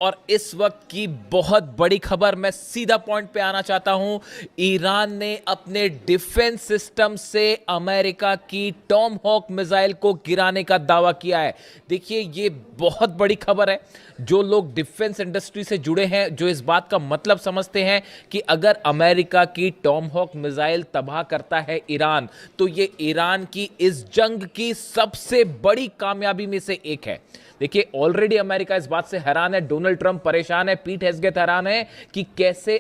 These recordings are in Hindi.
और इस वक्त की बहुत बड़ी खबर, मैं सीधा पॉइंट पे आना चाहता हूं। ईरान ने अपने डिफेंस सिस्टम से अमेरिका की टॉम हॉक मिसाइल को गिराने का दावा किया है। देखिए, ये बहुत बड़ी खबर है। जो लोग डिफेंस इंडस्ट्री से जुड़े हैं, जो इस बात का मतलब समझते हैं कि अगर अमेरिका की टॉम हॉक मिसाइल तबाह करता है ईरान, तो ये ईरान की इस जंग की सबसे बड़ी कामयाबी में से एक है। देखिए, ऑलरेडी अमेरिका इस बात से हैरान है, डोनाल्ड ट्रंप परेशान है, पीट हेग्सेथ हैरान है कि कैसे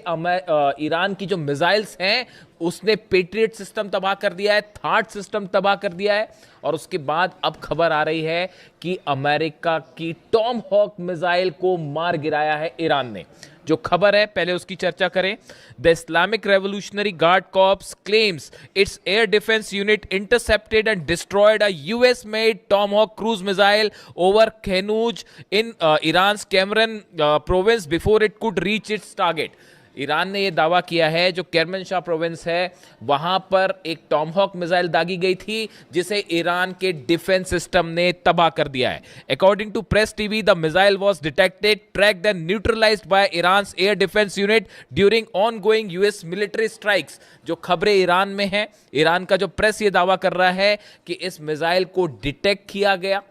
ईरान की जो मिसाइल्स हैं उसने पेट्रियट सिस्टम तबाह कर दिया है, थार्ड सिस्टम तबाह कर दिया है। और उसके बाद अब खबर आ रही है कि अमेरिका की टॉम हॉक मिसाइल को मार गिराया है ईरान ने। जो खबर है पहले उसकी चर्चा करें। The Islamic revolutionary guard corps claims its air defence unit intercepted and destroyed a US made Tomahawk cruise missile over Khanuj in Iran Kerman province before it could reach its target. Iran ने यह दावा किया है जो केरमनशाह प्रोविंस है वहां पर एक टॉमहॉक मिसाइल दागी गई थी जिसे ईरान के डिफेंस सिस्टम ने तबाह कर दिया है। According to Press TV, the missile was detected, tracked and neutralised by Iran's air defence unit during ongoing US military strikes. जो खबरें ईरान में हैं, ईरान का जो प्रेस ये दावा कर रहा है कि इस मिसाइल को डिटेक्ट किया गया,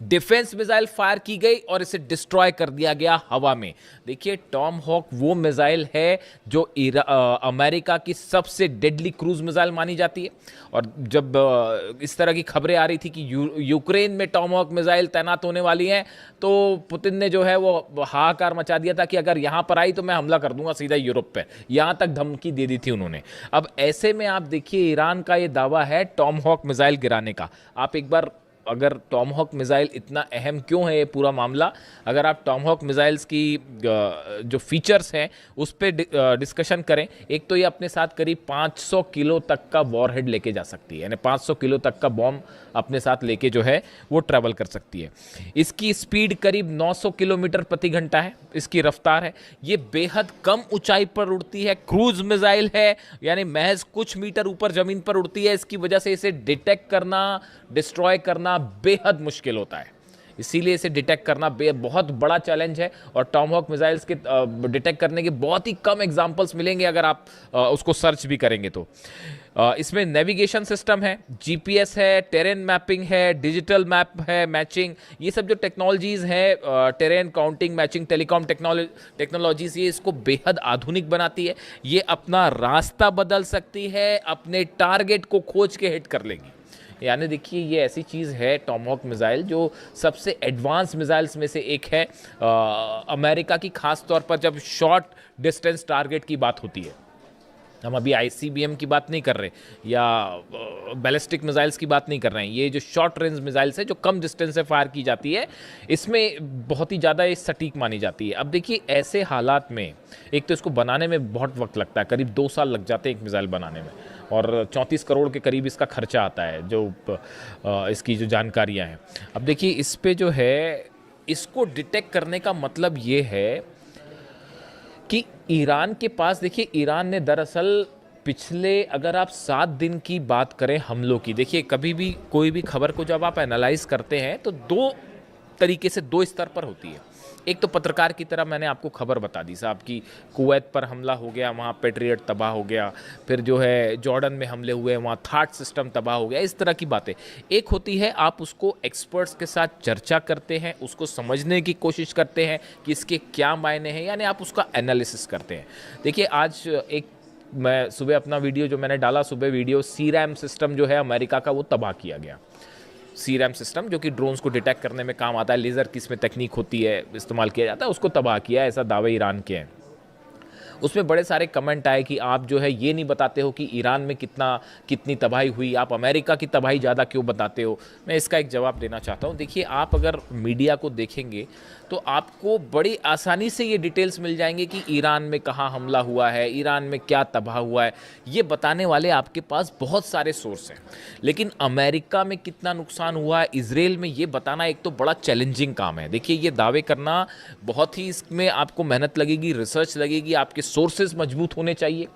डिफेंस मिसाइल फायर की गई और इसे डिस्ट्रॉय कर दिया गया हवा में। देखिए, टॉम हॉक वो मिसाइल है जो अमेरिका की सबसे डेडली क्रूज मिसाइल मानी जाती है। और जब इस तरह की खबरें आ रही थी कि यूक्रेन में टॉम हॉक मिसाइल तैनात होने वाली हैं, तो पुतिन ने जो है वो हाहाकार मचा दिया था कि अगर यहां पर आई तो मैं हमला कर दूंगा सीधा यूरोप पे। यहां तक धमकी दे दी थी उन्होंने। अब ऐसे में आप देखिए, ईरान का ये दावा है टॉम हॉक मिसाइल गिराने का। आप एक बार, अगर टॉमहॉक मिसाइल इतना अहम क्यों है ये पूरा मामला, अगर आप टॉमहॉक मिसाइल्स की जो फीचर्स हैं उस पर डिस्कशन करें। एक तो ये अपने साथ करीब 500 किलो तक का वॉरहेड लेके जा सकती है, यानी 500 किलो तक का बॉम्ब अपने साथ लेके जो है वो ट्रैवल कर सकती है। इसकी स्पीड करीब 900 किलोमीटर प्रति घंटा है, इसकी रफ्तार है। ये बेहद कम ऊंचाई पर उड़ती है, क्रूज मिसाइल है, यानी महज कुछ मीटर ऊपर जमीन पर उड़ती है। इसकी वजह से इसे डिटेक्ट करना, डिस्ट्रॉय करना बेहद मुश्किल होता है। इसीलिए इसे डिटेक्ट करना बहुत बड़ा चैलेंज है। और टॉमहॉक मिसाइल्स के डिटेक्ट करने के बहुत ही कम एग्जांपल्स मिलेंगे अगर आप उसको सर्च भी करेंगे तो। इसमें नेविगेशन सिस्टम है, जीपीएस है, टेरेन मैपिंग है, डिजिटल मैप है, मैचिंग, ये सब जो टेक्नोलॉजीज़ हैं, terrain counting, matching, telecom technologies, ये इसको बेहद आधुनिक बनाती है। ये अपना रास्ता बदल सकती है, अपने टारगेट को खोज के हिट कर लेगी। यानी देखिए, ये ऐसी चीज़ है टॉमहॉक मिसाइल जो सबसे एडवांस मिसाइल्स में से एक है। अमेरिका की खास तौर पर जब शॉर्ट डिस्टेंस टारगेट की बात होती है, हम अभी आईसीबीएम की बात नहीं कर रहे या बैलिस्टिक मिसाइल्स की बात नहीं कर रहे हैं, ये जो शॉर्ट रेंज मिसाइल्स है जो कम डिस्टेंस से फायर की जाती है, इसमें बहुत ही ज़्यादा ये सटीक मानी जाती है। अब देखिए, ऐसे हालात में एक तो इसको बनाने में बहुत वक्त लगता है, करीब 2 साल लग जाते हैं एक मिसाइल बनाने में, और 34 करोड़ के करीब इसका खर्चा आता है, जो इसकी जो जानकारियाँ हैं। अब देखिए, इस पे जो है, इसको डिटेक्ट करने का मतलब ये है कि ईरान के पास, देखिए, ईरान ने दरअसल पिछले, अगर आप 7 दिन की बात करें हमलों की, देखिए कभी भी कोई भी खबर को जब आप एनालाइज करते हैं तो 2 तरीके से, 2 स्तर पर होती है। एक तो पत्रकार की तरह मैंने आपको खबर बता दी साहब कि कुवैत पर हमला हो गया, वहाँ पेट्रियट तबाह हो गया, फिर जो है जॉर्डन में हमले हुए, वहाँ थार्ड सिस्टम तबाह हो गया, इस तरह की बातें। एक होती है आप उसको एक्सपर्ट्स के साथ चर्चा करते हैं, उसको समझने की कोशिश करते हैं कि इसके क्या मायने हैं, यानी आप उसका एनालिसिस करते हैं। देखिए, आज एक, मैं सुबह अपना वीडियो जो मैंने डाला, सुबह वीडियो, सीरैम सिस्टम जो है अमेरिका का, वो तबाह किया गया। सीरैम सिस्टम जो कि ड्रोन्स को डिटेक्ट करने में काम आता है, लेज़र की इसमें तकनीक होती है, इस्तेमाल किया जाता है, उसको तबाह किया, ऐसा दावे ईरान के हैं। उसमें बड़े सारे कमेंट आए कि आप जो है ये नहीं बताते हो कि ईरान में कितनी तबाही हुई, आप अमेरिका की तबाही ज़्यादा क्यों बताते हो। मैं इसका एक जवाब देना चाहता हूँ। देखिए, आप अगर मीडिया को देखेंगे तो आपको बड़ी आसानी से ये डिटेल्स मिल जाएंगे कि ईरान में कहाँ हमला हुआ है, ईरान में क्या तबाह हुआ है, ये बताने वाले आपके पास बहुत सारे सोर्स हैं। लेकिन अमेरिका में कितना नुकसान हुआ है, इजराइल में, ये बताना एक तो बड़ा चैलेंजिंग काम है। देखिए, ये दावे करना बहुत ही, इसमें आपको मेहनत लगेगी, रिसर्च लगेगी, आपके सोर्सेज मजबूत होने चाहिए।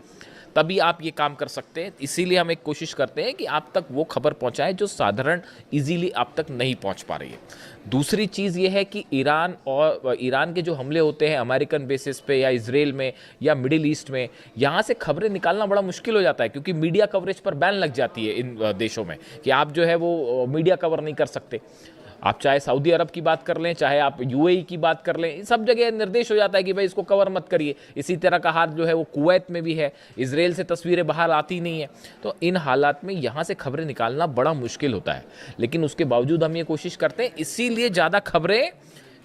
तभी आप ये काम कर सकते हैं। इसीलिए हम एक कोशिश करते हैं कि आप तक वो खबर पहुंचाएं जो साधारण इजीली आप तक नहीं पहुंच पा रही है। दूसरी चीज़ ये है कि ईरान के जो हमले होते हैं अमेरिकन बेसिस पे या इजराइल में या मिडिल ईस्ट में, यहाँ से खबरें निकालना बड़ा मुश्किल हो जाता है, क्योंकि मीडिया कवरेज पर बैन लग जाती है इन देशों में कि आप जो है वो मीडिया कवर नहीं कर सकते। आप चाहे सऊदी अरब की बात कर लें, चाहे आप यूएई की बात कर लें, सब जगह निर्देश हो जाता है कि भाई इसको कवर मत करिए। इसी तरह का हाल जो है वो कुवैत में भी है, इजराइल से तस्वीरें बाहर आती नहीं है। तो इन हालात में यहाँ से खबरें निकालना बड़ा मुश्किल होता है, लेकिन उसके बावजूद हम ये कोशिश करते हैं। इसीलिए ज़्यादा खबरें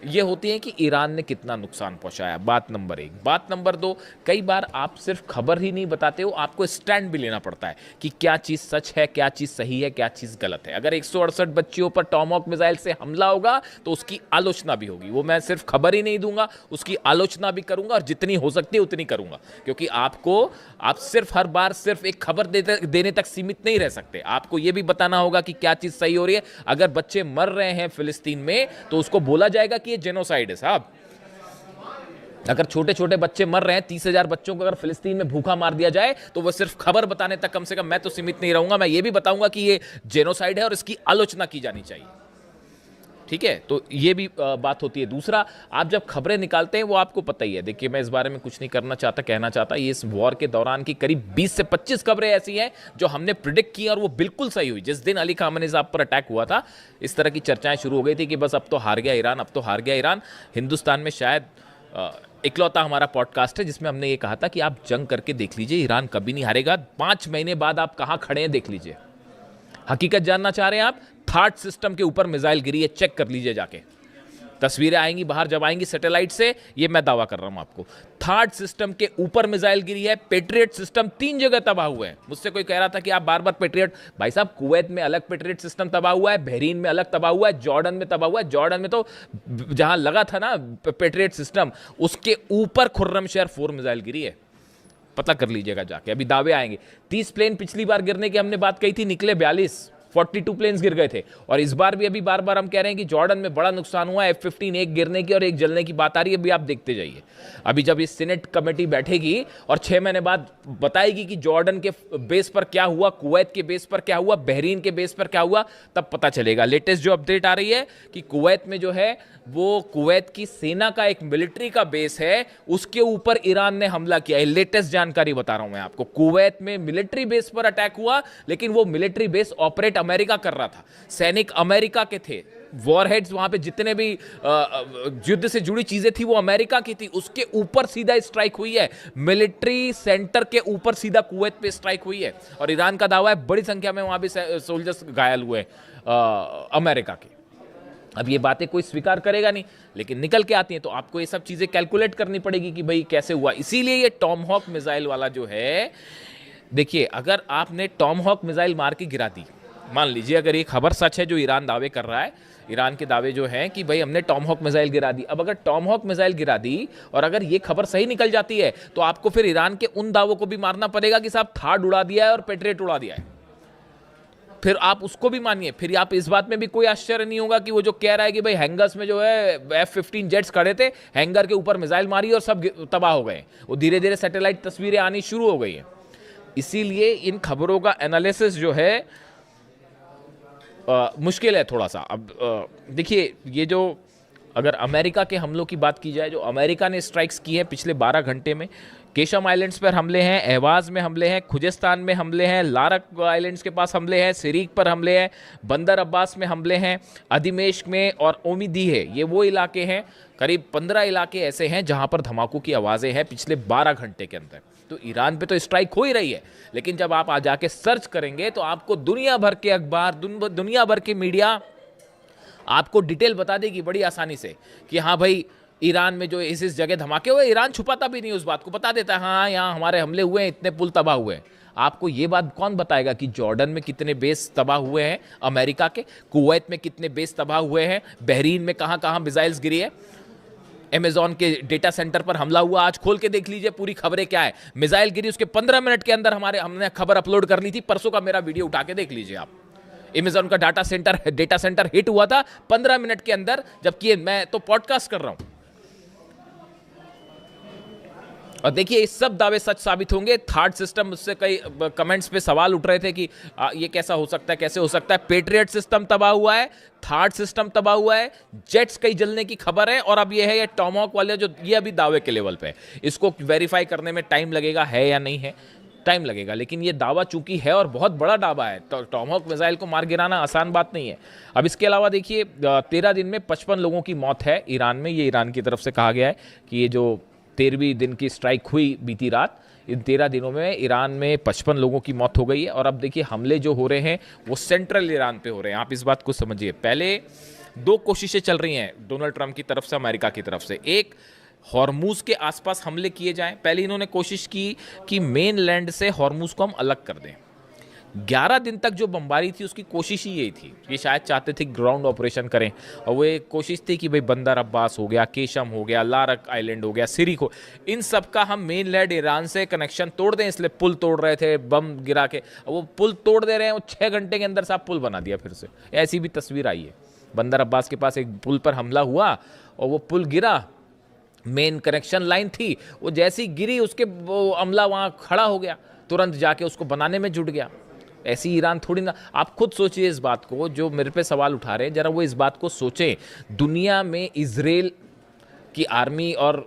ये होती हैं कि ईरान ने कितना नुकसान पहुंचाया, बात नंबर 1। बात नंबर 2, कई बार आप सिर्फ खबर ही नहीं बताते हो, आपको स्टैंड भी लेना पड़ता है कि क्या चीज़ सच है, क्या चीज़ सही है, क्या चीज़ गलत है। अगर 168 बच्चियों पर टॉमहॉक मिसाइल से हमला होगा तो उसकी आलोचना भी होगी। वो मैं सिर्फ खबर ही नहीं दूंगा, उसकी आलोचना भी करूंगा, और जितनी हो सकती है उतनी करूंगा, क्योंकि आप सिर्फ हर बार सिर्फ एक खबर देने तक सीमित नहीं रह सकते। आपको ये भी बताना होगा कि क्या चीज़ सही हो रही है। अगर बच्चे मर रहे हैं फिलिस्तीन में तो उसको बोला जाएगा कि ये जेनोसाइड है साहब। अगर छोटे छोटे बच्चे मर रहे हैं, 30,000 बच्चों को अगर फिलिस्तीन में भूखा मार दिया जाए तो वो सिर्फ खबर बताने तक कम से कम मैं तो सीमित नहीं रहूंगा। मैं ये भी बताऊंगा कि ये जेनोसाइड है और इसकी आलोचना की जानी चाहिए। ठीक है, तो ये भी बात होती है। दूसरा, आप जब खबरें निकालते हैं वो आपको पता ही है। देखिए, मैं इस बारे में कुछ नहीं कहना चाहता। ये इस वॉर के दौरान की करीब 20 से 25 खबरें ऐसी हैं जो हमने प्रिडिक्ट की और वो बिल्कुल सही हुई। जिस दिन अली खामेनी साहब पर अटैक हुआ था, इस तरह की चर्चाएं शुरू हो गई थी कि बस अब तो हार गया ईरान, अब तो हार गया ईरान। हिंदुस्तान में शायद इकलौता हमारा पॉडकास्ट है जिसमें हमने ये कहा था कि आप जंग करके देख लीजिए, ईरान कभी नहीं हारेगा। 5 महीने बाद आप कहाँ खड़े हैं देख लीजिए। हकीकत जानना चाह रहे हैं आप? थार्ड सिस्टम के ऊपर मिसाइल गिरी है, चेक कर लीजिए जाके। तस्वीरें आएंगी बाहर जब आएंगी सैटेलाइट से, ये मैं दावा कर रहा हूं आपको। थर्ड सिस्टम के ऊपर मिसाइल गिरी है। पेट्रियट सिस्टम 3 जगह तबाह हुए हैं। मुझसे कोई कह रहा था कि आप बार बार पेट्रियट, भाई साहब कुवैत में अलग पेट्रियट सिस्टम तबाह हुआ है, बहरीन में अलग तबाह हुआ है, जॉर्डन में तबाह हुआ है। जॉर्डन में तो जहां लगा था ना पेट्रियट सिस्टम, उसके ऊपर खुर्रमशहर 4 मिसाइल गिरी है। पता कर लीजिएगा जाके, अभी दावे आएंगे। 30 प्लेन पिछली बार गिरने की हमने बात कही थी, निकले 42 प्लेन्स गिर गए थे। और इस बार भी अभी बार बार हम कह रहे हैं कि जॉर्डन में बड़ा नुकसान हुआ है। F-15 एक गिरने की और एक जलने की बात आ रही है, अभी आप देखते जाइए। अभी जब इस सीनेट कमेटी बैठेगी और 6 महीने बाद बताएगी कि जॉर्डन के बेस पर क्या हुआ, कुवैत के बेस पर क्या हुआ, बहरीन के बेस पर क्या हुआ, तब पता चलेगा। लेटेस्ट जो अपडेट आ रही है कि कुवैत में जो है वो कुवैत की सेना का एक मिलिट्री का बेस है, उसके ऊपर ईरान ने हमला किया है। लेटेस्ट जानकारी बता रहा हूं मैं आपको। कुवैत में मिलिट्री बेस पर अटैक हुआ, लेकिन वो मिलिट्री बेस ऑपरेट अमेरिका कर रहा था, सैनिक अमेरिका के थे, वॉरहेड्स वहां पे जितने भी युद्ध से जुड़ी चीजें थी वो अमेरिका की थी। उसके ऊपर सीधा स्ट्राइक हुई है, मिलिट्री सेंटर के ऊपर सीधा कुवैत पे स्ट्राइक हुई है। और ईरान का दावा है बड़ी संख्या में वहां भी सोल्जर्स घायल हुए अमेरिका के। अब ये बातें कोई स्वीकार करेगा नहीं, लेकिन निकल के आती हैं, तो आपको ये सब चीजें कैलकुलेट करनी पड़ेगी कि भाई कैसे हुआ। इसीलिए ये टॉमहॉक मिसाइल वाला जो है, देखिए, अगर आपने टॉमहॉक मिसाइल मार के गिरा दी, मान लीजिए अगर ये खबर सच है जो ईरान दावे कर रहा है, ईरान के दावे जो हैं कि भाई हमने टॉमहॉक मिसाइल गिरा दी। अब अगर टॉमहॉक मिसाइल गिरा दी और अगर ये खबर सही निकल जाती है, तो आपको फिर ईरान के उन दावों को भी मारना पड़ेगा कि साहब थार्ड उड़ा दिया है और पेट्रियट उड़ा दिया है। फिर आप उसको भी मानिए। फिर आप इस बात में भी कोई आश्चर्य नहीं होगा कि वो जो कह रहा है कि भाई हैंगर्स में जो है F-15 जेट्स खड़े थे, हैंगर के ऊपर मिसाइल मारी और सब तबाह हो गए। वो धीरे धीरे सैटेलाइट तस्वीरें आनी शुरू हो गई हैं। इसीलिए इन खबरों का एनालिसिस जो है मुश्किल है थोड़ा सा। अब देखिए, ये जो अगर अमेरिका के हमलों की बात की जाए, जो अमेरिका ने स्ट्राइक्स की है पिछले 12 घंटे में, केशम आइलैंड्स पर हमले हैं, अहवाज में हमले हैं, खुजेस्तान में हमले हैं, लारक आइलैंड्स के पास हमले हैं, सिरीक पर हमले हैं, बंदर अब्बास में हमले हैं, अधिमेश्क में और ओमिदी है, ये वो इलाके हैं। करीब 15 इलाके ऐसे हैं जहां पर धमाकों की आवाज़ें हैं पिछले 12 घंटे के अंदर। तो ईरान पे तो स्ट्राइक हो ही रही है, लेकिन जब आप आ जाके सर्च करेंगे तो आपको दुनिया भर के अखबार, दुनिया भर के मीडिया आपको डिटेल बता देगी बड़ी आसानी से कि हाँ भाई, ईरान में जो इस जगह धमाके हुए, ईरान छुपाता भी नहीं उस बात को, बता देता है हाँ यहाँ हमारे हमले हुए हैं, इतने पुल तबाह हुए हैं। आपको ये बात कौन बताएगा कि जॉर्डन में कितने बेस तबाह हुए हैं अमेरिका के, कुवैत में कितने बेस तबाह हुए हैं, बहरीन में कहाँ कहाँ मिसाइल्स गिरी है, अमेजॉन के डेटा सेंटर पर हमला हुआ, आज खोल के देख लीजिए पूरी खबरें क्या है। मिसाइल गिरी, उसके 15 मिनट के अंदर हमने खबर अपलोड कर ली थी, परसों का मेरा वीडियो उठा के देख लीजिए आप। अमेजॉन का डेटा सेंटर हिट हुआ था 15 मिनट के अंदर, जबकि मैं तो पॉडकास्ट कर रहा हूं। और देखिए ये सब दावे सच साबित होंगे। थर्ड सिस्टम, उससे कई कमेंट्स पे सवाल उठ रहे थे कि ये कैसा हो सकता है, कैसे हो सकता है। पेट्रियट सिस्टम तबाह हुआ है, थर्ड सिस्टम तबाह हुआ है, जेट्स कई जलने की खबर है, और अब ये है ये टॉमहॉक वाले जो ये अभी दावे के लेवल पे है। इसको वेरीफाई करने में टाइम लगेगा, है या नहीं है, टाइम लगेगा, लेकिन ये दावा चूंकि है और बहुत बड़ा दावा है, तो टॉमहॉक मिसाइल को मार गिराना आसान बात नहीं है। अब इसके अलावा देखिए 13 दिन में 55 लोगों की मौत है ईरान में। ये ईरान की तरफ से कहा गया है कि ये जो 13वीं दिन की स्ट्राइक हुई बीती रात, इन 13 दिनों में ईरान में 55 लोगों की मौत हो गई है। और अब देखिए हमले जो हो रहे हैं वो सेंट्रल ईरान पे हो रहे हैं। आप इस बात को समझिए। पहले दो कोशिशें चल रही हैं डोनाल्ड ट्रंप की तरफ से, अमेरिका की तरफ से। एक, हॉर्मूज के आसपास हमले किए जाएं। पहले इन्होंने कोशिश की कि मेन लैंड से हॉर्मूज को हम अलग कर दें। 11 दिन तक जो बमबारी थी उसकी कोशिश ही यही थी। ये शायद चाहते थे ग्राउंड ऑपरेशन करें, और वो एक कोशिश थी कि भाई बंदर अब्बास हो गया, केशम हो गया, लारक आइलैंड हो गया, सिरिक हो, इन सब का हम मेन लैंड ईरान से कनेक्शन तोड़ दें। इसलिए पुल तोड़ रहे थे बम गिरा के। वो पुल तोड़ दे रहे हैं, वो 6 घंटे के अंदर साहब पुल बना दिया फिर से। ऐसी भी तस्वीर आई है। बंदर अब्बास के पास एक पुल पर हमला हुआ और वो पुल गिरा, मेन कनेक्शन लाइन थी, वो जैसी गिरी उसके वो अमला वहाँ खड़ा हो गया, तुरंत जाके उसको बनाने में जुट गया। ऐसी ईरान थोड़ी ना। आप खुद सोचिए इस बात को, जो मेरे पे सवाल उठा रहे हैं, जरा वो इस बात को सोचें। दुनिया में इजराइल की आर्मी और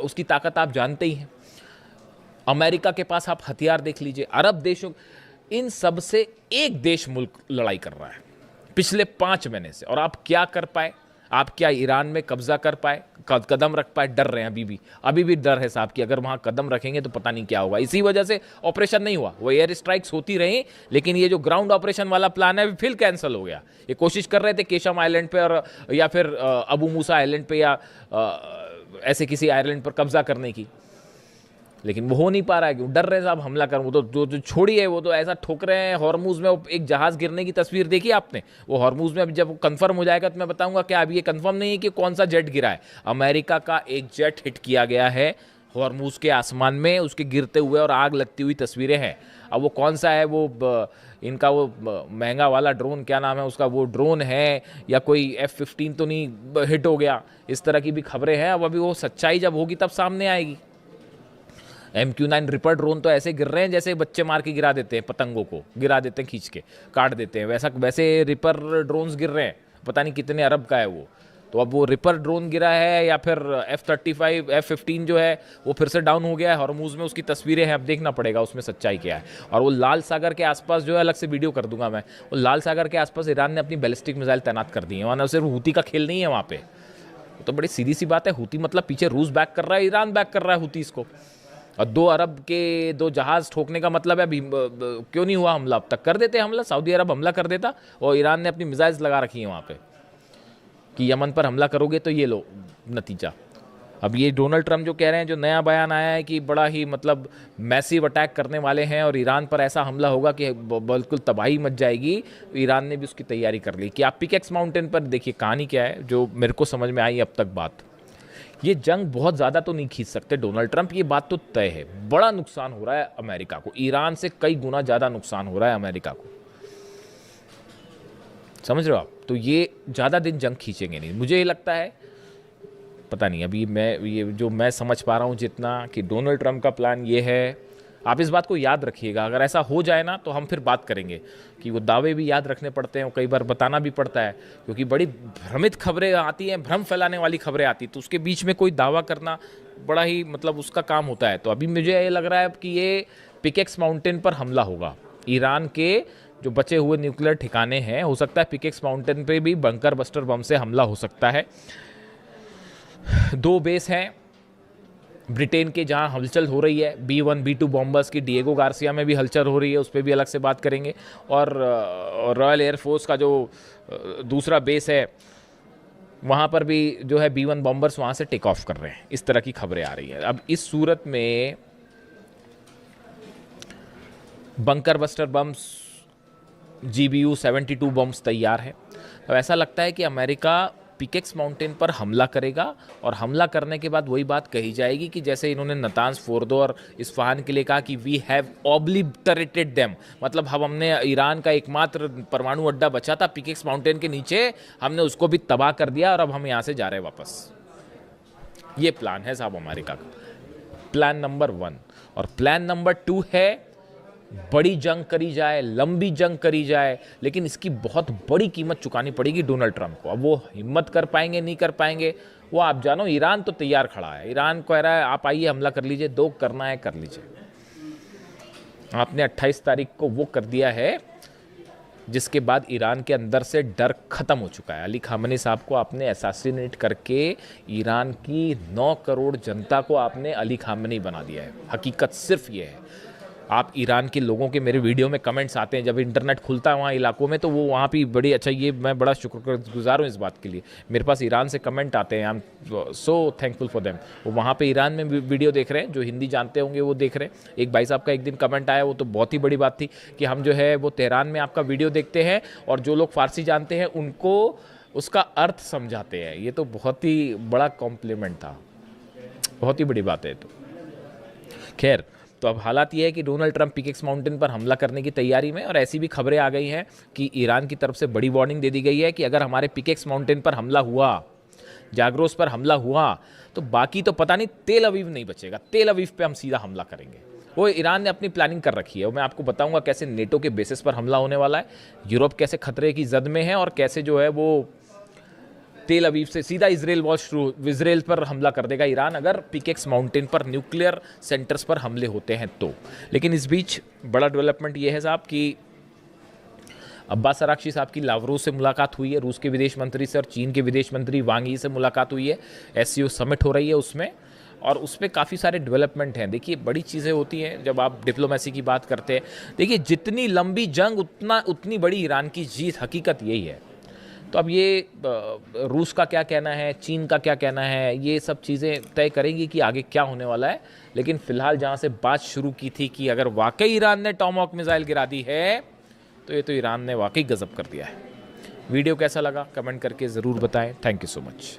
उसकी ताकत आप जानते ही हैं। अमेरिका के पास आप हथियार देख लीजिए, अरब देशों, इन सब से एक देश मुल्क लड़ाई कर रहा है पिछले 5 महीने से। और आप क्या कर पाए? आप क्या ईरान में कब्जा कर पाए, कदम रख पाए? डर रहे हैं अभी भी डर है साहब कि अगर वहां कदम रखेंगे तो पता नहीं क्या होगा। इसी वजह से ऑपरेशन नहीं हुआ। वो एयर स्ट्राइक्स होती रही, लेकिन ये जो ग्राउंड ऑपरेशन वाला प्लान है फिर कैंसिल हो गया। ये कोशिश कर रहे थे केशम आइलैंड पे और या फिर अबू मूसा आइलैंड पे या ऐसे किसी आइलैंड पर कब्जा करने की, लेकिन वो हो नहीं पा रहा है। क्यों? डर रहे साहब हमला कर। वो तो जो छोड़िए, वो तो ऐसा ठोक रहे हैं। हॉर्मूज में एक जहाज गिरने की तस्वीर देखी आपने? वो हॉर्मूज में अभी जब कंफर्म हो जाएगा तो मैं बताऊंगा क्या। अभी ये कंफर्म नहीं है कि कौन सा जेट गिरा है। अमेरिका का एक जेट हिट किया गया है हॉर्मूज के आसमान में, उसके गिरते हुए और आग लगती हुई तस्वीरें हैं। अब वो कौन सा है, वो इनका वो महंगा वाला ड्रोन, क्या नाम है उसका, वो ड्रोन है या कोई F-15 तो नहीं हिट हो गया, इस तरह की भी खबरें हैं। अब अभी वो सच्चाई जब होगी तब सामने आएगी। MQ-9 रिपर ड्रोन तो ऐसे गिर रहे हैं जैसे बच्चे मार के गिरा देते हैं, पतंगों को गिरा देते हैं, खींच के काट देते हैं, वैसे रिपर ड्रोन्स गिर रहे हैं। पता नहीं कितने अरब का है वो। तो अब वो रिपर ड्रोन गिरा है या फिर F-35 F-15 जो है वो फिर से डाउन हो गया है हॉर्मूज में। उसकी तस्वीरें हैं, अब देखना पड़ेगा उसमें सच्चाई क्या है। और वो लाल सागर के आसपास जो है, अलग से वीडियो कर दूंगा मैं, वो लाल सागर के आसपास ईरान ने अपनी बैलिस्टिक मिसाइल तैनात कर दी है। वहाँ सिर्फ हूती का खेल नहीं है वहाँ पे। तो बड़ी सीधी सी बात है, हूती मतलब पीछे रूस बैक कर रहा है, ईरान बैक कर रहा है हूतीस को। और 2 अरब के 2 जहाज ठोकने का मतलब है क्यों नहीं हुआ हमला? अब तक कर देते हमला, सऊदी अरब हमला कर देता, और ईरान ने अपनी मिसाइल्स लगा रखी हैं वहाँ पे कि यमन पर हमला करोगे तो ये लो नतीजा। अब ये डोनाल्ड ट्रंप जो कह रहे हैं, जो नया बयान आया है कि बड़ा ही मतलब मैसिव अटैक करने वाले हैं और ईरान पर ऐसा हमला होगा कि बिल्कुल तबाही मच जाएगी, ईरान ने भी उसकी तैयारी कर ली। कि आप पिकेक्स माउंटेन पर देखिए कहानी क्या है, जो मेरे को समझ में आई अब तक बात। ये जंग बहुत ज़्यादा तो नहीं खींच सकते डोनाल्ड ट्रंप, ये बात तो तय है। बड़ा नुकसान हो रहा है अमेरिका को, ईरान से कई गुना ज़्यादा नुकसान हो रहा है अमेरिका को, समझ रहे हो आप? तो ये ज़्यादा दिन जंग खींचेंगे नहीं, मुझे ये लगता है। पता नहीं, अभी मैं समझ पा रहा हूँ जितना, कि डोनाल्ड ट्रंप का प्लान ये है। आप इस बात को याद रखिएगा, अगर ऐसा हो जाए ना तो हम फिर बात करेंगे कि वो दावे भी याद रखने पड़ते हैं, कई बार बताना भी पड़ता है, क्योंकि बड़ी भ्रमित खबरें आती हैं, भ्रम फैलाने वाली खबरें आती, तो उसके बीच में कोई दावा करना बड़ा ही मतलब उसका काम होता है। तो अभी मुझे ये लग रहा है कि ये पिकेक्स माउंटेन पर हमला होगा। ईरान के जो बचे हुए न्यूक्लियर ठिकाने हैं, हो सकता है पिकेक्स माउंटेन पे भी बंकर बस्टर बम से हमला हो सकता है। 2 बेस हैं ब्रिटेन के जहां हलचल हो रही है, B-1 B-2 बॉम्बर्स की, डिएगो गार्सिया में भी हलचल हो रही है, उस पर भी अलग से बात करेंगे। और रॉयल एयरफोर्स का जो दूसरा बेस है, वहाँ पर भी जो है B-1 बॉम्बर्स वहाँ से टेक ऑफ कर रहे हैं। इस तरह की खबरें आ रही हैं। अब इस सूरत में bunker buster bumps GBU-72 bumps तैयार है। अब ऐसा लगता है कि अमेरिका पिकेक्स माउंटेन पर हमला करेगा, और हमला करने के बाद वही बात कही जाएगी कि जैसे इन्होंने नतांज फोर्दो और इस्फहान के लिए कहा कि वी हैव ऑब्लिटरेटेड देम, मतलब हमने ईरान का एकमात्र परमाणु अड्डा बचा था पिकेक्स माउंटेन के नीचे, हमने उसको भी तबाह कर दिया और अब हम यहाँ से जा रहे हैं वापस। ये प्लान है साहब अमेरिका का। Plan number 1। और प्लान नंबर 2 है बड़ी जंग करी जाए, लंबी जंग करी जाए, लेकिन इसकी बहुत बड़ी कीमत चुकानी पड़ेगी डोनाल्ड ट्रंप को। अब वो हिम्मत कर पाएंगे नहीं कर पाएंगे वो आप जानो। ईरान तो तैयार खड़ा है, ईरान कह रहा है आप आइए हमला कर लीजिए, 2 करना है कर लीजिए। आपने 28 तारीख को वो कर दिया है जिसके बाद ईरान के अंदर से डर खत्म हो चुका है। अली खामनी साहब को आपने असैसिनेट करके ईरान की 9 करोड़ जनता को आपने अली खामनी बना दिया है। हकीकत सिर्फ ये है। आप ईरान के लोगों के मेरे वीडियो में कमेंट्स आते हैं, जब इंटरनेट खुलता है वहाँ इलाकों में, तो वो वहाँ भी बड़ी अच्छा, ये मैं बड़ा शुक्रगुजार हूँ इस बात के लिए। मेरे पास ईरान से कमेंट आते हैं, I am so thankful for them. वो वहाँ पे ईरान में वीडियो देख रहे हैं, जो हिंदी जानते होंगे वो देख रहे हैं। एक भाई साहब का एक दिन कमेंट आया, वो तो बहुत ही बड़ी बात थी कि हम जो है वो तेहरान में आपका वीडियो देखते हैं और जो लोग फ़ारसी जानते हैं उनको उसका अर्थ समझाते हैं। ये तो बहुत ही बड़ा कॉम्प्लीमेंट था, बहुत ही बड़ी बात है। तो खैर, तो अब हालात ये है कि डोनाल्ड ट्रंप पिकेक्स माउंटेन पर हमला करने की तैयारी में, और ऐसी भी खबरें आ गई हैं कि ईरान की तरफ से बड़ी वार्निंग दे दी गई है कि अगर हमारे पिकेक्स माउंटेन पर हमला हुआ, जाग्रोस पर हमला हुआ, तो बाकी तो पता नहीं तेल अवीव नहीं बचेगा। तेल अवीव पे हम सीधा हमला करेंगे। वो ईरान ने अपनी प्लानिंग कर रखी है। मैं आपको बताऊंगा कैसे नेटो के बेसिस पर हमला होने वाला है, यूरोप कैसे खतरे की जद में है, और कैसे जो है वो तेल अवीव से सीधा इजराइल पर हमला कर देगा ईरान अगर पिकेक्स माउंटेन पर न्यूक्लियर सेंटर्स पर हमले होते हैं तो। लेकिन इस बीच बड़ा डेवलपमेंट ये है साहब कि अब्बास अराक्ची साहब की लावरोस से मुलाकात हुई है, रूस के विदेश मंत्री से, और चीन के विदेश मंत्री वांग यी से मुलाकात हुई है। SCO समिट हो रही है उसमें, और उसमें काफ़ी सारे डेवलपमेंट हैं। देखिए, बड़ी चीज़ें होती हैं जब आप डिप्लोमेसी की बात करते हैं। देखिए, जितनी लंबी जंग उतनी बड़ी ईरान की जीत, हकीकत यही है। तो अब ये रूस का क्या कहना है, चीन का क्या कहना है, ये सब चीज़ें तय करेंगी कि आगे क्या होने वाला है। लेकिन फिलहाल जहाँ से बात शुरू की थी कि अगर वाकई ईरान ने टॉमहॉक मिसाइल गिरा दी है, तो ये तो ईरान ने वाकई गजब कर दिया है। वीडियो कैसा लगा कमेंट करके ज़रूर बताएं। Thank you so much.